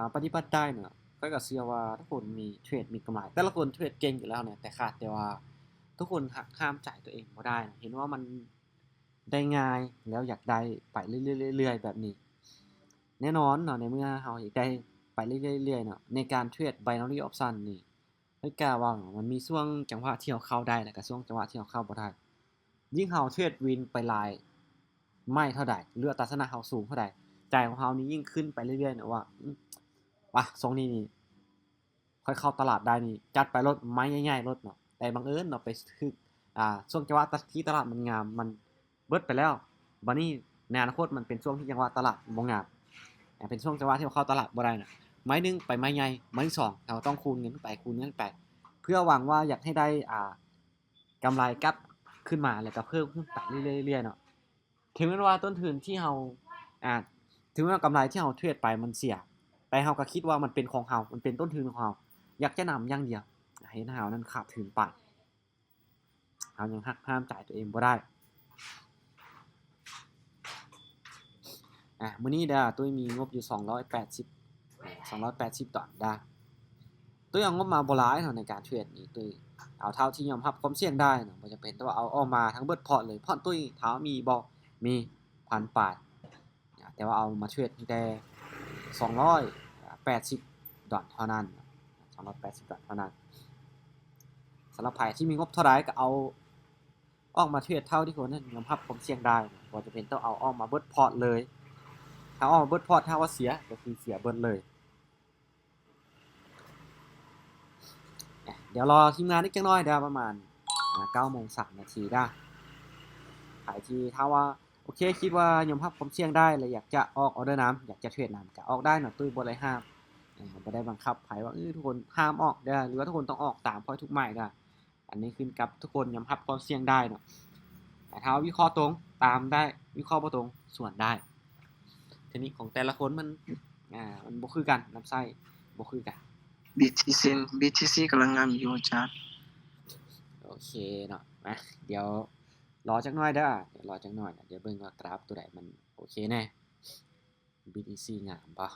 ถ้าปฏิบัติได้เนี่ยข้อยก็เชื่อว่าทุกคนมีเทรดมีกำไรแต่ละคนเทรดเก่งอยู่แล้วเนี่ยแต่ขาดแต่ว่าทุกคนหักห้ามใจตัวเองบ่ได้เห็นว่ามันได้ง่ายแล้วอยากได้ไปเรื่อยๆแบบนี้แน่นอนเนาะในเมื่อเราอยากได้ไปเรื่อยๆเนาะในการเทรด binary option นี่ข้อยกล้าว่ามันมีช่วงจังหวะที่เราเข้าได้แล้วก็ช่วงจังหวะที่เราเข้าบ่ได้ยิ่งเราเทรดวินไปหลายไม่เท่าใดหรืออัตราชนะเราสูงเท่าใดใจของเรานี่ยิ่งขึ้นไปเรื่อยๆเนาะว่าว่ะทรงนี้นี่ค่อยเข้าตลาดได้นี่จัดไปรถไม้ง่ายๆรถเนาะแต่บังเอิญเนาะไปคือช่วงจังหวะที่ตลาดมันงามมันเบิดไปแล้วบัดนี้ในอนาคตมันเป็นช่วงที่จังหวะตลาดบ่งามเป็นช่วงจังหวะที่เราเข้าตลาดบ่ได้น่ะไม้นึงไปไม้ใหญ่ไม้ที่2เราต้องคูณเงินไปคูณเงินไปเพื่อหวังว่าอยากให้ได้กำไรกลับขึ้นมาแล้วก็เพิ่มขึ้นไปเรื่อยๆเนาะถึงแม้ว่าต้นทุนที่เราอ่าถึงแม้ว่ากำไรที่เราเทรดไปมันเสียแต่เราก็คิดว่ามันเป็นของเรามันเป็นต้นทุนของเราอยากจะนำอย่างเดียวให้เรานั้นขาดทุนไปเรายังหักห้ามจ่ายตัวเองบ่ได้มื้อนี้ตุ้ยมีงบอยู่280ดอลลาร์ตุ้ยเอางบมาบ่หลายเนาะในการเทรดนี้ตุ้ยเอาเท่าที่ยอมรับความเสี่ยงได้เนาะบ่จำเป็นต้องเอาออกมาทั้งเบิดพอร์ตเลยพอร์ตตุ้ยถามว่ามีบ่มี1,000ปลายแต่ว่าเอามาเทรดแต่280ดอลเท่านั้น280ดอลเท่านั้นสำหรับไผที่มีงบเท่าใดก็เอาออกมาเทรดเท่าที่คนนั้นยอมรับความเสี่ยงได้บ่จำเป็นต้องเอาออกมาเบิดพอร์ตเลยถ้าออกมาเบิดพอร์ตถ้าว่าเสียก็คือเสียเบิดเลยเดี๋ยวรอทีมงานอีกจักหน่อยประมาณ9:03 นาทีไผที่ถ้าว่าโอเคคิดว่ายอมรับความเสี่ยงได้และอยากจะออกออเดอร์นำอยากจะเทรดนำก็ออกได้เนาะตุ้ยบ่ได้ห้ามบ่ได้บังคับไผว่าทุกคนห้ามออกหรือว่าทุกคนต้องออกตามพอยทุกไม้อันนี้ขึ้นกับทุกคนยอมรับความเสี่ยงได้เนาะแต่ถ้าวิเคราะห์ตรงตามได้วิเคราะห์บ่ตรงส่วนได้ทีนี้ของแต่ละคนมันบ่คือกันน้ำไส้บ่คือกัน BTC กำลังงามอยู่อาจารย์โอเคเนาะมาเดี๋ยวรอจักหน่อยเด้อเดี๋ยวรอจักหน่อยเดี๋ยวเบิ่งว่ากราฟตัวใดมันโอเคแน่ BTC งามบ่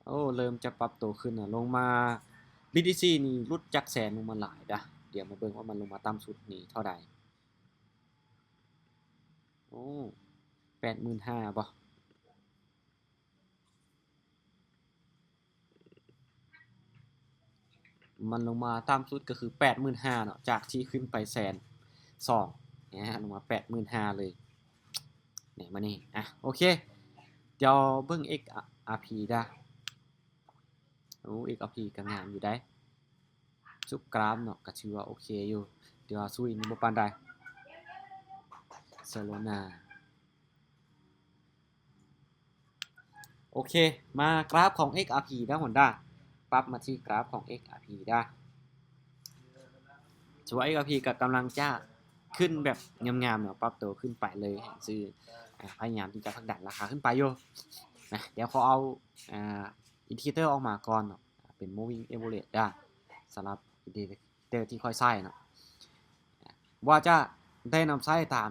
โอ้เริ่มจะปรับตัวขึ้นลงมา BTC นี่หลุดจากแสนลงมาหลายเดี๋ยวมาเบิ่งว่ามันลงมาต่ำสุดนี่เท่าใดโอ้ 85,000 บ่มันลงมาต่ำสุดก็คือ 85,000 เนาะจากที่ขึ้นไป120,000ลงมา 85,000 เลยนี่มานี่โอเคเดี๋ยวเบิ่ง XRP โอ้ XRP ก็งามอยู่ได้จุกกราฟเนาะก็ถือว่าโอเคอยู่เดี๋ยวสู้นี่บ่ปานใดSolana โอเคมากราฟของ XRP Honda ปรับมาที่กราฟของ XRP ถือว่า XRP ก็กำลังจะขึ้นแบบงามๆเนาะปรับตัวขึ้นไปเลยซื้อพยายามที่จะผลักดันราคาขึ้นไปอยู่นะเดี๋ยวขอเอาอินดิเคเตอร์ออกมาก่อนเนาะเป็น moving average สำหรับอินดิเคเตอร์ที่ค่อยใช้เนาะว่าจะได้นำใช้ตาม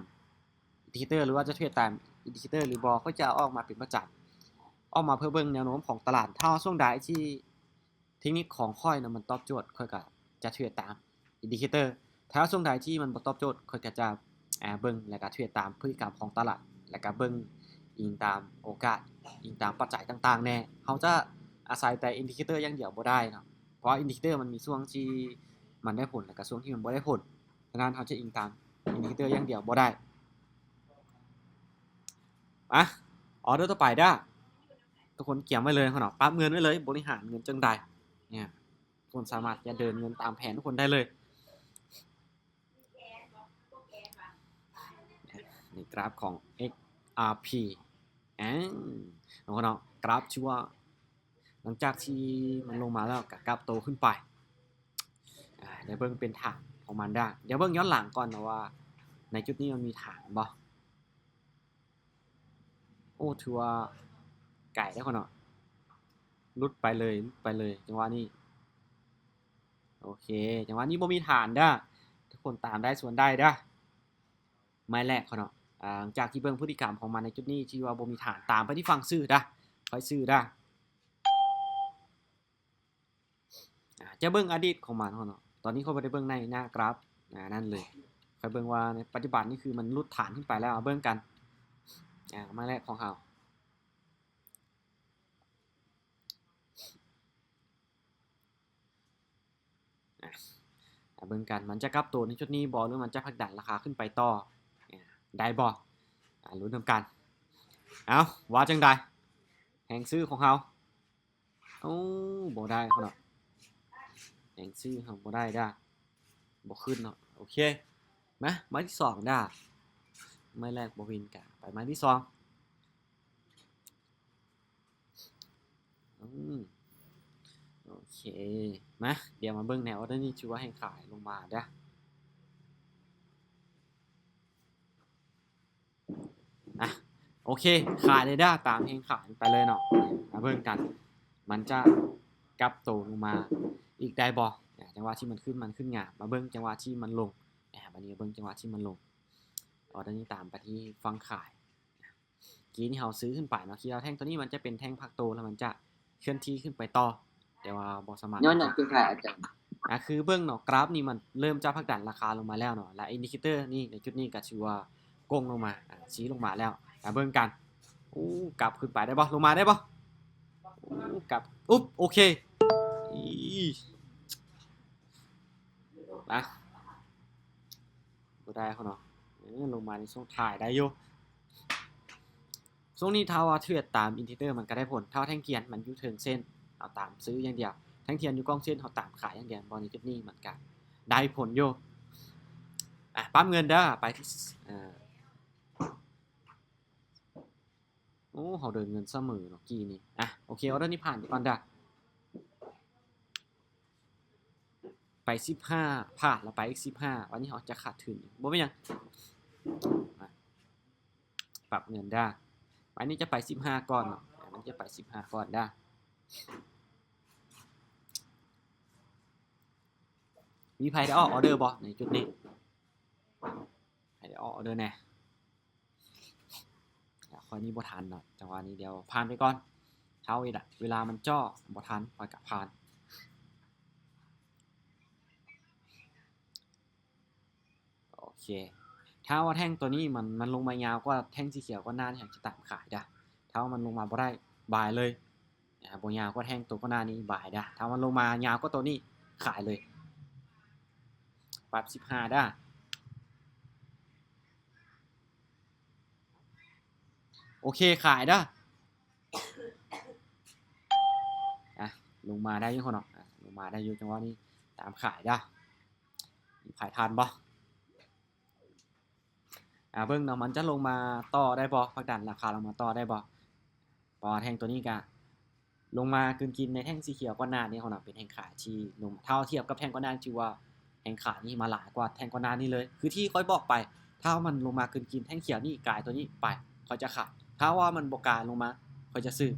อินดิเคเตอร์หรือว่าจะเทรดตามอินดิเคเตอร์หรือบอก็จะออกมาเป็นประจักษ์ออกมาเพื่อเบิ่งแนวโน้มของตลาดถ้าช่วงใดที่เทคนิคของค่อยนะมันตอบโจทย์ค่อยก็จะเทรดตามอินดิเคเตอร์ถ้าช่วงใดที่มันบ่ตอบโจทย์ค่อยก็จะเบิ่งแล้วก็เทรดตามพฤติกรรมของตลาดแล้วก็เบิ่งอิงตามโอกาสอิงตามปัจจัยต่างๆแน่เฮาจะอาศัยแต่อินดิเคเตอร์อย่างเดียวบ่ได้เนาะเพราะอินดิเคเตอร์มันมีช่วงที่มันได้ผลแล้วก็ช่วงที่มันบ่ได้ผลฉะนั้นเฮาจะอิงตามอินดิเคเตอร์อย่างเดียวบ่ได้ออเดอร์ต่อไปทุกคนเกี่ยมไว้เลยเนาะปรับเงินไว้เลยบริหารเงินจังใดเนี่ยทุกคนสามารถจะเดินเงินตามแผนทุกคนได้เลยนี่กราฟของ XRP เนาะกราฟชื่อว่าหลังจากที่มันลงมาแล้วก็กราฟโตขึ้นไปเดี๋ยวเบิ่งเป็นฐานของมันได้เดี๋ยวเบิ่งย้อนหลังก่อนนะว่าในจุดนี้มันมีฐานบ่โอ้ถือว่าไก่ได้คนเนาะลุดไปเลยจังหวะนี้โอเคจังหวะนี้บ่มีฐานทุกคนตามได้ส่วนได้ ไม้แรกเขาเนาะหลังจากที่เบิ่งพฤติกรรมของมันในจุดนี้ที่ว่าบ่มีฐานตามไปที่ฟังซื้อด้ค่อยซื้อด้จะเบิ่งอดีตของมันเขาเนาะตอนนี้เขาบ่ได้เบิ่งในหน้ากราฟนั่นเลยค่อยเบิ่งว่าในปัจจุบันนี่คือมันหลุดฐานขึ้นไปแล้วเบิ่งกันไม้แรกของเขาเบิ่งกันมันจะกลับตัวในจุดนี้บ่หรือมันจะผลักดันราคาขึ้นไปต่อได้บ่ลุ้นทำกันเอาว่าจังใดแหงซื้อของเขาบ่ได้เขาเนาะแหงซื้อเขาบ่ได้บ่ขึ้นเนาะโอเคมาไม้ที่2ไม้แรกบ่วินกะไปไม้ที่2โอเคมาเดี๋ยวมาเบิ่งแนวออเดอร์นี้ชื่อว่าให้ขายลงมาโอเคขายเลยตามแหงขายไปเลยเนาะมาเบิ่งกันมันจะกลับตัวลงมาอีกได้บ่จังหวะที่มันขึ้นงามมาเบิ่งจังหวะที่มันลงบัดนี้เบิ่งจังหวะที่มันลงออเดอร์นี้ตามไปที่ฟังขายกี้นี่เราซื้อขึ้นไปเนาะคิดว่าแท่งตัวนี้มันจะเป็นแท่งพักโตแล้วมันจะเคลื่อนที่ขึ้นไปต่อแต่ว่าบ่สามารถย้อนหยังคือขายอาจารย์คือเบิ่งเนาะกราฟนี่มันเริ่มจะผลักดันราคาลงมาแล้วเนาะและอินดิเคเตอร์นี่ในจุดนี้ก็ชื่อว่าโกงลงมาชี้ลงมาแล้วเบิ่งกันกลับขึ้นไปได้บ่ลงมาได้บ่กลับโอเคนะบ่ได้เขาเนาะลงมาในช่วงถ่ายได้อยู่ช่วงนี้ถ้าว่าเทรดตามอินดิเคเตอร์มันก็ได้ผลถ้าแท่งเทียนมันอยู่เทิงเส้นเอาตามซื้ออย่างเดียวแท่งเทียนอยู่กองเส้นเอาตามขายอย่างเดียวบอลในจุดนี้เหมือนกันได้ผลอยู่ปั๊มเงินไปที่เขาเดินเงินเสมอเนาะกี้นี่โอเคออเดอร์นี้ผ่านก่อนไป15ผ่านแล้วไปอีก15วันนี้เขาจะขาดทุนบ่เป็นหยังปรับเงินวันนี้จะไป15ก่อนเนาะมันจะไป15ก่อนมีใครได้ออเดอร์บ่ในจุดนี้ใครได้ออเดอร์แน่ข้อนี้บ่ทันเนาะจังหวะนี้เดี๋ยวผ่านไปก่อนเท่าอีกเวลามันจ่อบ่ทันปล่อยกับผ่านโอเคถ้าว่าแท่งตัวนี้มันลงมายาวกว่าแท่งสีเขียวก็น่าที่จะตามขายถ้าว่ามันลงมาบ่ได้บายเลยบ่ยาวก็แท่งตัวก็น่านี้บายถ้ามันลงมายาวก็ตัวนี้ขายเลยปรับ15โอเคขายลงมาได้อยู่คนเนาะลงมาได้อยู่จังหวะนี้ตามขายมีขายทันบ่เบิ่งเนาะมันจะลงมาต่อได้บ่ผลักดันราคาลงมาต่อได้บ่พอแท่งตัวนี้ก็ลงมากลืนกินในแท่งสีเขียวก่อนหน้านี้เขาเนาะเป็นแท่งขายที่ลงเท่าเทียบกับแท่งก่อนหน้าที่ว่าแท่งขายนี่มาหลายกว่าแท่งก่อนหน้านี้เลยคือที่ค่อยบอกไปถ้ามันลงมากลืนกินแท่งเขียวนี่กายตัวนี้ไปค่อยจะขายถ้าว่ามันบ่กายลงมาค่อยจะซื้อ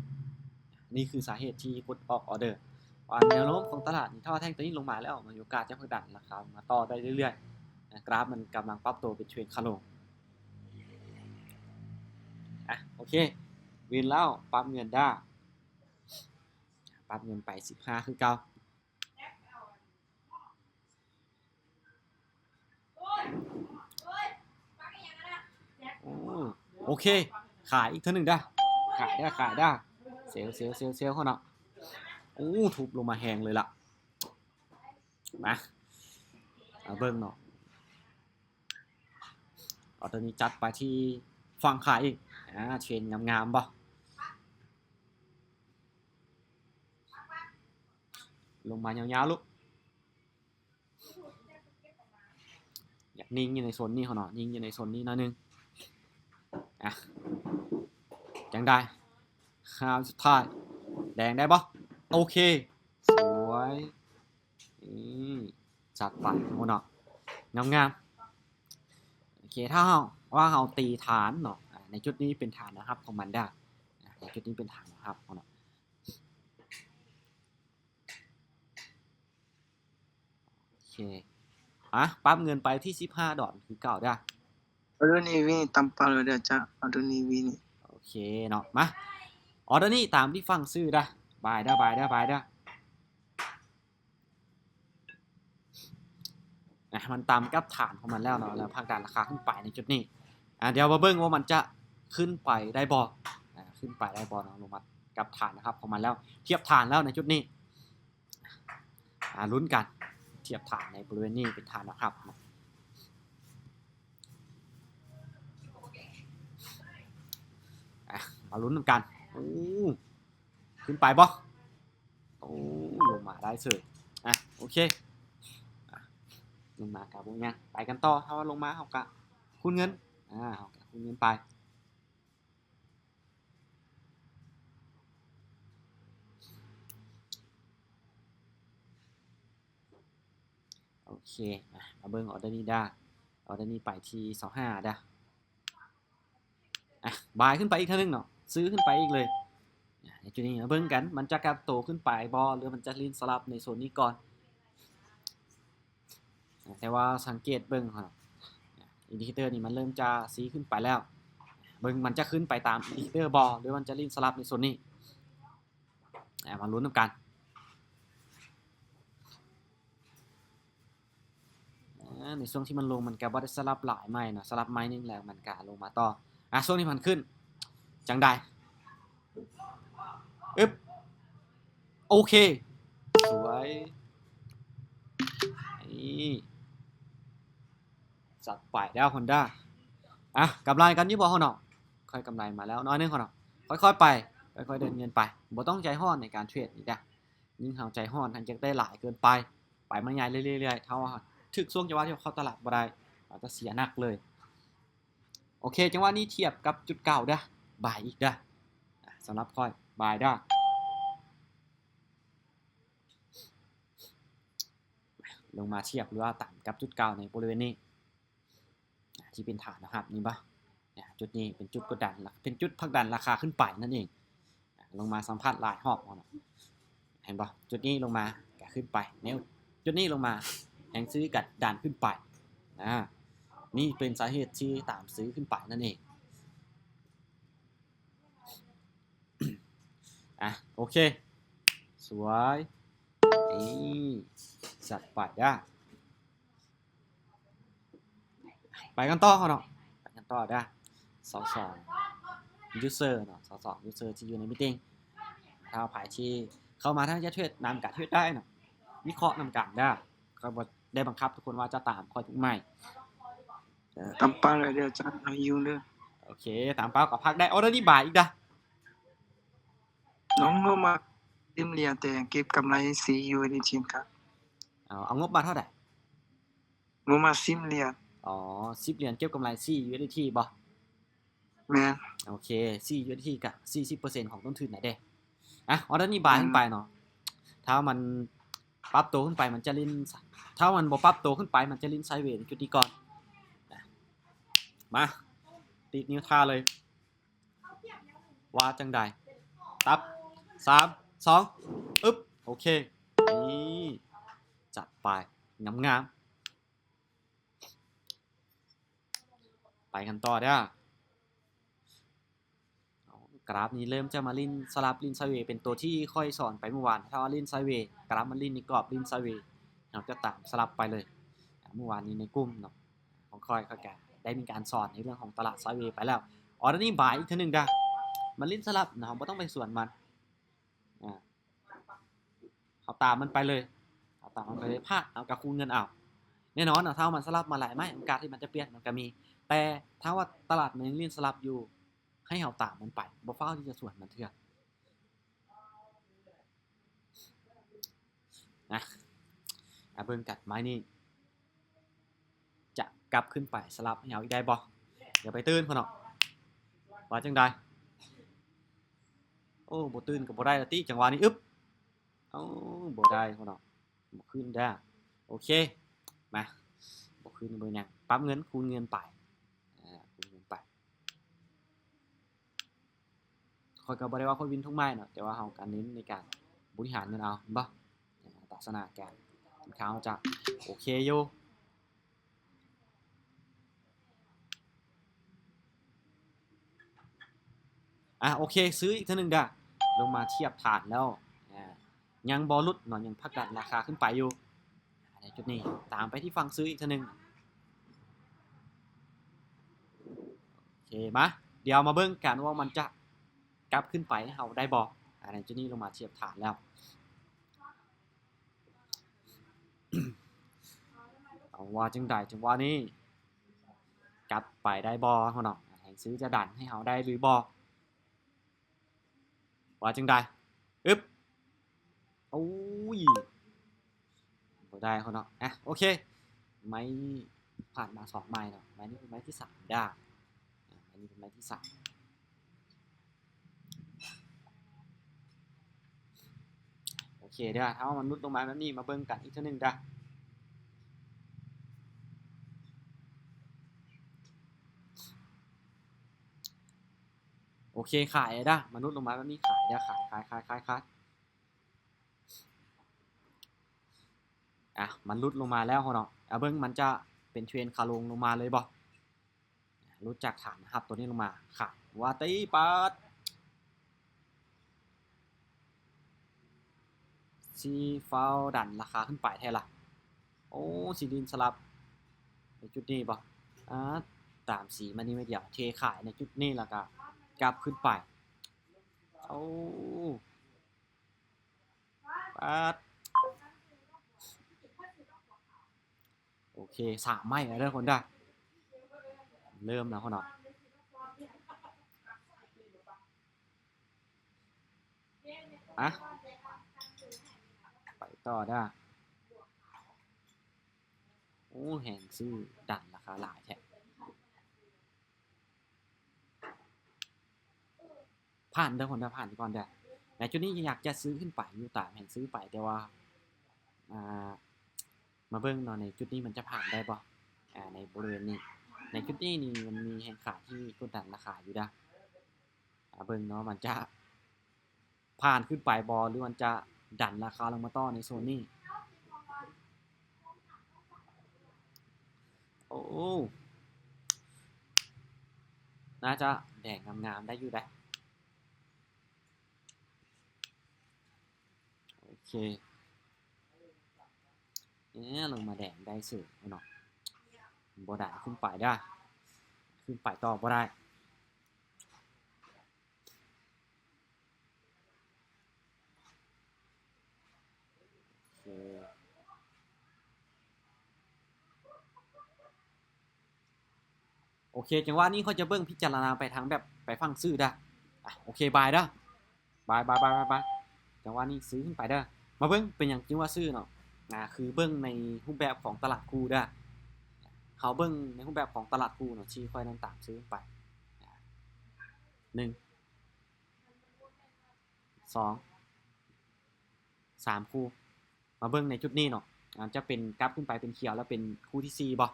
นี่คือสาเหตุที่กดออกออเดอร์แนวโน้มของตลาดนี่ถ้าแท่งตัวนี้ลงมาแล้วมันมีโอกาสจะผลักดันราคามาต่อได้เรื่อยๆกราฟมันกำลังปรับตัวเป็นเทรนด์ขาลงโอเควินแล้วปั๊มเงินปั๊มเงินไป15คือเก่าโอเคขายอีกเท่านึงขายเซลเขาเนาะทุบลงมาแหงเลยล่ะมาเบิ่งเนาะตอนนี้จัดไปที่ฝั่งขายอีกเทรนงามๆบ่ลงมายาวๆลูกอยากนิ่งอยู่ในโซนนี้เขาเนาะนิ่งอยู่ในโซนนี้หน่อยนึงจังได้คราวสุดท้ายแดงได้บ่โอเคสวยจัดไปโหเนาะงามโอเคถ้าเราตีฐานเนาะในจุดนี้เป็นฐานนะครับของมันในจุดนี้เป็นฐานนะครับเนาะโอเคปั๊บเงินไปที่15ดอลคือเก่า ออเดอร์นี้วินตัมปาเลยเด้อจ้ะออเดอร์นี้วินโอเคเนาะมาออเดอร์นี้ตามที่ฟังซื้อได้บายได้บายได้บายได้มันตามกับฐานของมันแล้วเนาะแล้วพักดันราคาขึ้นไปในจุดนี้เดี๋ยวมาเบิ่งว่ามันจะขึ้นไปได้บ่ขึ้นไปได้บ่เนาะลงมากับฐานนะครับของมันแล้วเทียบฐานแล้วในจุดนี้ลุ้นกันเทียบฐานในบริเวณนี้เป็นฐานนะครับมาลุ้นกันขึ้นไปบ่ลงมาได้เสยโอเคลงมากับพวกนี้ไปกันต่อถ้าว่าลงมาเขากะคูณเงินเขากะคูณเงินไปโอเคมาเบิ่งออเดอร์นี้ได้ออเดอร์นี้ไปที่25ได้บายขึ้นไปอีกเท่านึงเนาะซื้อขึ้นไปอีกเลยในจุดนี้มาเบิ่งกันมันจะกลับโตขึ้นไปบ่หรือมันจะลิ้นสลับในโซนนี้ก่อนแต่ว่าสังเกตเบิ่งครับอินดิเคเตอร์นี่มันเริ่มจะซีขึ้นไปแล้วเบิ่งมันจะขึ้นไปตามอินดิเคเตอร์บ่หรือมันจะลิ้นสลับในโซนนี้มาลุ้นกันในช่วงที่มันลงมันก็บ่ได้สลับหลายไม้เนาะสลับไม้นึงแล้วมันก็ลงมาต่อช่วงที่มันขึ้นจังได้โอเคสวยนี่จัดไปแล้วฮอนด้ากำไรกันยี่บ่ฮอนเนาะค่อยกำไรมาแล้วน้อยนึงฮอนเนาะค่อยๆไปค่อยๆเดินเงินไปบ่ต้องใจห้อนในการเทรดนี่จ้ะยิ่งเฮาใจห้อนทันจะได้หลายเกินไปมันใหญ่เรื่อยๆเท่าว่าถึกช่วงจังหวะที่เข้าตลาดบ่ได้อาจจะเสียหนักเลยโอเคจังหวะนี้เทียบกับจุดเก่าเด้อบายอีกเด้อสำหรับค่อยบายเด้อลงมาเทียบหรือว่าต่ำกับจุดเก่าในบริเวณนี้ที่เป็นฐานนะครับนี่ปะจุดนี้เป็นจุดกดดันเป็นจุดผลักดันราคาขึ้นไปนั่นเองลงมาสัมผัสหลายหอบเห็นปะจุดนี้ลงมาแกขึ้นไปเนี่ยจุดนี้ลงมาแหงซื้อกัดดันขึ้นไปนี่เป็นสาเหตุที่ตามซื้อขึ้นไปนั่นเองโอเคสวยนี่จัดไปไปกันต่อเนาะไปกันต่อได้2ยูเซอร์เนาะ2ยูเซอร์ที่อยู่ในมิ팅ถ้าผ่ายที่เข้ามาถ้าจะเทรดนำการเทรดได้เนาะวิเคราะห์นำการได้ก็ได้บังคับทุกคนว่าจะตามคอยทุกไม่ตัมปาเลยเด้อจ้ะน้อยยูเด้อโอเคตามเป้ากับพักได้ออเดอร์นี้บ่ายอีกน้องก็มาซิมเลียแต่เก็บกำไร4 USDT ครับเอางบมาเท่าไหร่งบมาซิมเลีย10เหรียญเก็บกำไร4 USDT บ่แม่นโอเค4 USDT กับ 40% ของต้นทุนไหนเด้ออเดอร์นี้บ่ายขึ้นไปเนาะถ้ามันปรับตัวขึ้นไปมันจะลิ้นถ้ามันบ่ปรับตัวขึ้นไปมันจะลิ้นไซด์เวย์จุดนี้ก่อนมาติดนิ้วท่าเลยว่าจังใดตับ3 2โอเคนี่จัดไปงามไปกันต่อเด้อกราฟนี้เริ่มจะมาลิ้นสลับลิ้นไซด์เวย์เป็นตัวที่ค่อยสอนไปเมื่อวานถ้าว่าลิ้นไซด์เวย์กราฟมันลิ้นในกรอบลิ้นไซด์เวย์เราจะตามสลับไปเลยเมื่อวานนี้ในกลุ่มเนาะของค่อยแกได้มีการสอนในเรื่องของตลาดไซด์เวย์ไปแล้วออเดอร์นี้บ่ายอีกทีนึงมันลิ้นสลับนะไม่ต้องไปส่วนมันเอาตามมันไปเลยเอาตามมันไปเลยพลาดเอากระคูณเงินเอาแน่นอนถ้ามันสลับมาหลายไม้โอกาสที่มันจะเปลี่ยนมันก็มีแต่ถ้าว่าตลาดมันยังลิ้นสลับอยู่ให้เฮาตามมันไปบ่เฝ้าที่จะส่วนมันเถื่อเบิ่งกัดไม้นี่จะกลับขึ้นไปสลับให้เฮาอีกได้บ่อย่าไปตื่นพ่อเนาะว่าจังได๋โอ้บ่ตื่นก็บ่ได้ละติจังหวะนี้บ่ได้พ่อเนาะบ่ขึ้นได้โอเคมาบ่ขึ้นบ่หยังปรับเงินคูณเงินไปคูณเงินไปค่อยก็บ่ได้ว่าค่อยวินทุกไม้เนาะแต่ว่าเฮาก็เน้นในการบริหารเงินเอาบ่ลักษณะการค่าจะโอเคอยู่ โอเคซื้ออีกเท่านึงด้าลงมาเทียบฐานแล้วยังบอลุดหน่อยยังพักดันราคาขึ้นไปอยู่ในจุดนี้ตามไปที่ฟังซื้ออีกเท่านึงโอเคมาเดี๋ยวมาเบิ่งกันว่ามันจะกลับขึ้นไปให้เราได้บอกในจุดนี้ลงมาเทียบฐานแล้วเอาว่าจังใดจังว่านี้กลับไปได้บอเขาเนาะแห่งซื้อจะดันให้เราได้หรือบอว่าจังใดอึ๊บโอ้ยบ่ได้เขาเนาะโอเคไม้ผ่านมา2ไม้เนาะไม้นี้เป็นไม้ที่3ได้ไม้นี้เป็นไม้ที่3โอเคเด้อถ้าว่ามันนุดลงมาแบบนี้มาเบิ่งกันอีกเท่านึงด้าโอเคขายได้มนุษย์ลงมาแบบนี้ขายได้ขายมันลุดลงมาแล้วเนาะเบิ้งมันจะเป็นเทรนขาลงลงมาเลยบ่ลุดจากฐานนะครับตัวนี้ลงมาขายว่าตีปัดซีฟาวดันราคาขึ้นไปแท้ละโอ้ซีดินสลับในจุดนี้บ่ตามสีมันนี่ไม่เดียวเทขายในจุดนี้แล้วก็กลับขึ้นไปโอ้ปัดโอเค3ไม้แล้วเด้อคนได้เริ่มแล้วคนเนาะไปต่อได้โอ้แห่งซื้อดันราคาหลายแท้ผ่านเด้อคนได้ผ่านก่อนได้ในจุดนี้อยากจะซื้อขึ้นไปอยู่ตามแห่งซื้อไปแต่ว่ามาเบิ่งเนาะในจุดนี้มันจะผ่านได้บ่ในบริเวณนี้ในจุดนี้นี่มันมีแห่งขายที่กดดันราคาอยู่ด้เบิ่งเนาะมันจะผ่านขึ้นไปบอหรือมันจะดันราคาลงมาต่อในโซนนี้โอ้น่าจะแดงงามๆได้อยู่ได้โอเคลงมาแดงได้สื่อเนาะบ่ได้ขึ้นไปได้ขึ้นไปต่อบ่ได้โอเคจังหวะนี้เขาจะเบิ่งพิจารณาไปทางแบบไปฟังซื้อได้โอเคบายเด้อบายจังหวะนี้ซื้อขึ้นไปเด้อมาเบิ่งเป็นอย่างจริงว่าซื้อเนาะคือเบิ่งในรูปแบบของตลาดคู่เด้อเขาเบิ่งในรูปแบบของตลาดคู่เนาะชี้ค่อยต่างๆซื้อไป1 2 3คู่มาเบิ่งในจุดนี้เนาะจะเป็นกราฟขึ้นไปเป็นเขียวแล้วเป็นคู่ที่4บ่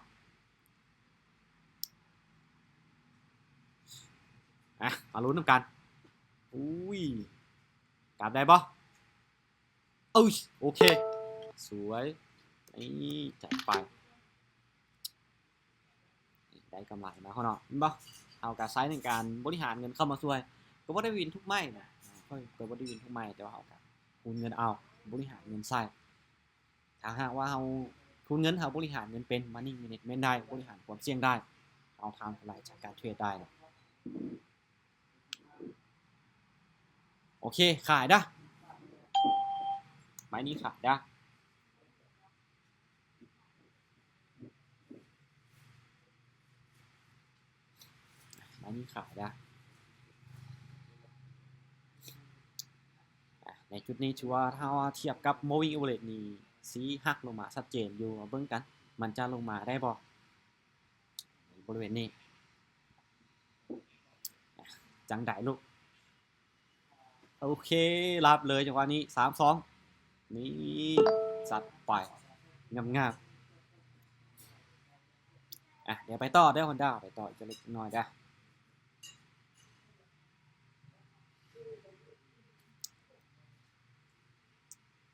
มาลุ้นกันอุ้ยกราฟได้บ่โอเคสวยนี่จัดไปได้กำไรมาเขาเนาะเห็นบ่เอาการใช้ในการบริหารเงินเข้ามาช่วยก็บ่ได้วินทุกไม้นะก็บ่ได้วินทุกไม้แต่ว่าเอาการคูณเงินเอาบริหารเงินใส่ถ้าหากว่าเราคูณเงินเราบริหารเงินเป็น Money Management ได้บริหารความเสี่ยงได้เอาทางกำไรจากการเทรดได้นะโอเคขายได้ไม้นี้ขายได้ไม้นี้ขายได้ในจุดนี้ถือว่าถ้าเทียบกับ Moving Average นี่สีหักลงมาชัดเจนอยู่เบิ่งกันมันจะลงมาได้บ่บริเวณนี้จังไดลูกโอเครับเลยจังหวะนี้3-2นี่จัดไปงามๆเดี๋ยวไปต่อได้ฮอนด้าไปต่ออีกเล็กน้อยได้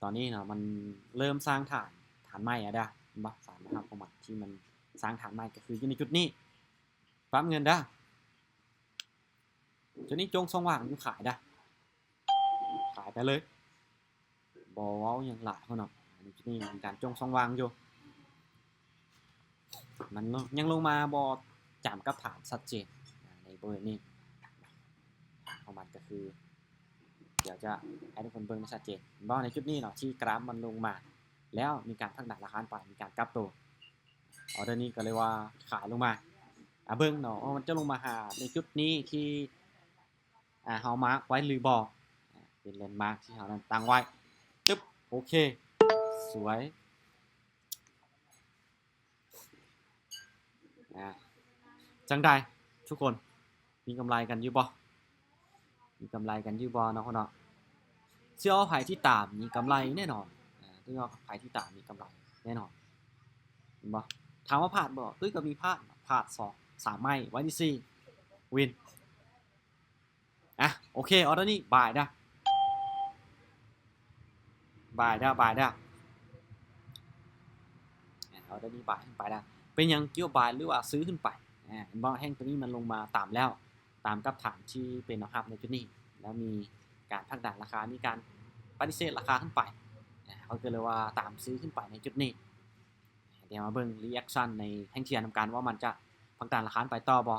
ตอนนี้เนาะมันเริ่มสร้างฐานใหม่ได้บ่สารนะครับประมาณที่มันสร้างฐานใหม่ก็คืออยู่ในจุดนี้ปั๊มเงินได้ จุดนี้จงสว่างอยู่ขายได้ขายไปเลยบอเว้ายังหลายเขาเนาะจุดนี้มีการจงสว่างอยู่มันยังลงมาบอจามกับฐานชัดเจนในบริเวณนี้ของมันก็คือเดี๋ยวจะให้ทุกคนเบิ่งชัดเจนบอในจุดนี้เนาะที่กราฟมันลงมาแล้วมีการพักดันราคาไปมีการกลับตัวออเดอร์นี้ก็เลยว่าขายลงมาเบิ่งเนาะมันจะลงมาหาในจุดนี้ที่เฮามาร์คไว้หรือบอเป็นแลนด์มาร์คที่เฮานั้นตั้งไว้ตึ๊บโอเคสวยจังใดทุกคนมีกำไรกันอยู่บ่มีกำไรกันอยู่บ่เนาะเนาะเชื่อว่าใครที่ตามมีกำไรแน่นอนต้องยอมใครที่ตามมีกำไรแน่นอนเห็นบ่ถามว่าพลาดบ่ก็มีพลาด2 3ไม่ไว้ที่4วินโอเคออเดอร์นี้บายได้ออเดอร์นี้บายขึ้นไปได้เป็นยังเกี่ยวบายหรือว่าซื้อขึ้นไปเห็นบ่แท่งตัวนี้มันลงมาตามแล้วตามกับฐานที่เป็นแนวรับในจุดนี้แล้วมีการพักดันราคามีการปฏิเสธราคาขึ้นไปเขาก็เลยว่าตามซื้อขึ้นไปในจุดนี้เดี๋ยวมาเบิ่งรีแอคชั่นในแท่งเทียนทำการว่ามันจะพักดันราคาไปต่อบ่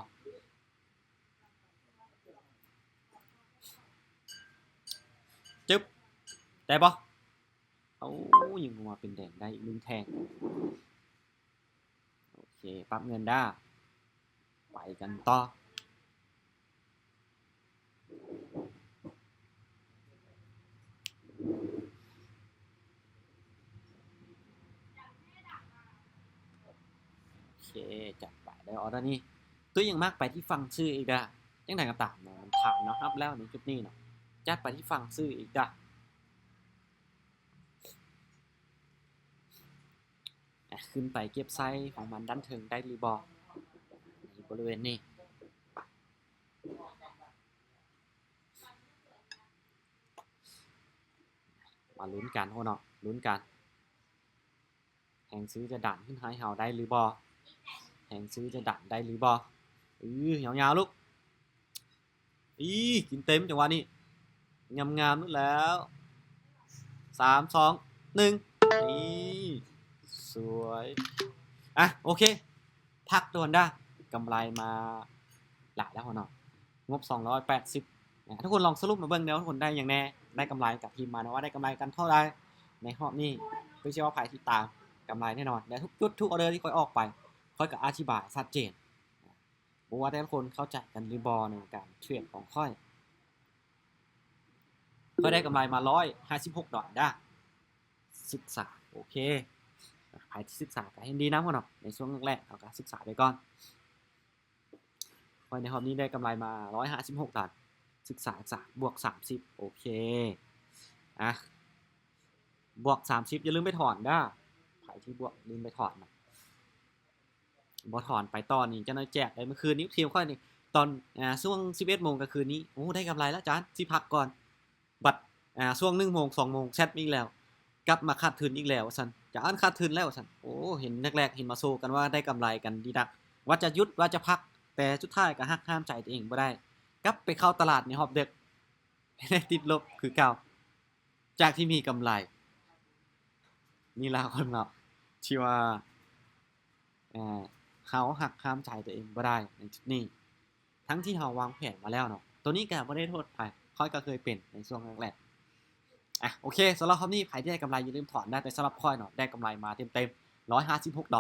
จึ๊บได้บ่ยิงมาเป็นแดงได้อีก1แทงโอเคปรับเงินได้ไปกันต่อโอเคจัดไปได้ออเดอร์นี้ตัวยังมากไปที่ฟังชื่ออีกได้ยังไงก็ตามเนาะมันผ่านเนาะครับแล้วในจุดนี้เนาะจัดไปที่ฟังชื่ออีกได้ขึ้นไปเก็บไซส์ของมันดันถึงได้หรือบอในบริเวณนี้มาลุ้นกันโหเนาะลุ้นกันแหงซื้อจะดันขึ้นให้เฮาได้หรือบอแหงซื้อจะดันได้หรือบอยาวๆลูกกินเต็มจังหวะนี้งามๆนู่นแล้ว3 2 1นี่สวยโอเคพักตัวได้กำไรมาหลายแล้วเนาะงบ280ทุกคนลองสรุปมาเบิ่งเดี๋ยวทุกคนได้อย่างแน่ได้กำไรกับทีมมานะว่าได้กำไรกันเท่าไรในรอบนี้เพื่อเชื่อว่าใครที่ตามกำไรแน่นอนและทุกจุดทุกออเดอร์ที่ค่อยออกไปค่อยกับอธิบายชัดเจนบอกว่าทุกคนเข้าใจกันหรือบอในการเทรดของค่อยได้กำไรมา$156ได้ศึกษาโอเคใครที่ศึกษาก็ให้ดีนะพ่อเนาะในช่วงแรกเอาการศึกษาไปก่อนในรอบนี้ได้กำไรมา$156ศึกษาบวก30โอเคบวก30อย่าลืมไปถอนได้ใครที่บวกลืมไปถอนนะบ่ถอนไปตอนนี้จะน้อยแจกได้เมื่อคืนนี้ทีมค่อยนี่ตอนช่วง 11 โมงกลางคืนนี้โอ้ได้กำไรแล้วจานสิพักก่อนบัดช่วง 1 โมง 2 โมงแชทอีกแล้วกลับมาขาดทุนอีกแล้วซั่นจะอันขาดทุนแล้วซั่นโอ้เห็นแรกๆเห็นมาโซกันว่าได้กำไรกันดีดักว่าจะหยุดว่าจะพักแต่สุดท้ายก็หักห้ามใจตัวเองบ่ได้กลับไปเข้าตลาดในรอบดึกได้ติดลบคือเก่าจากที่มีกำไรนี่ล่ะคนเนาะที่ว่าเขาหักห้ามใจตัวเองบ่ได้ในจุดนี้ทั้งที่เราวางแผนมาแล้วเนาะตัวนี้ก็บ่ได้โทษไผค่อยก็เคยเป็นในช่วงแรกๆโอเคสำหรับคราวนี้ใครที่ได้กำไรอย่าลืมถอนได้แต่สำหรับค่อยเนาะได้กำไรมาเต็ม$156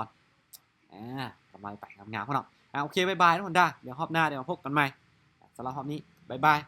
กำไรไปงามๆเนาะโอเคบ๊ายบายทุกคนเด้อเดี๋ยวรอบหน้าเดี๋ยวมาพบกันใหม่สำหรับรอบนี้บ๊ายบาย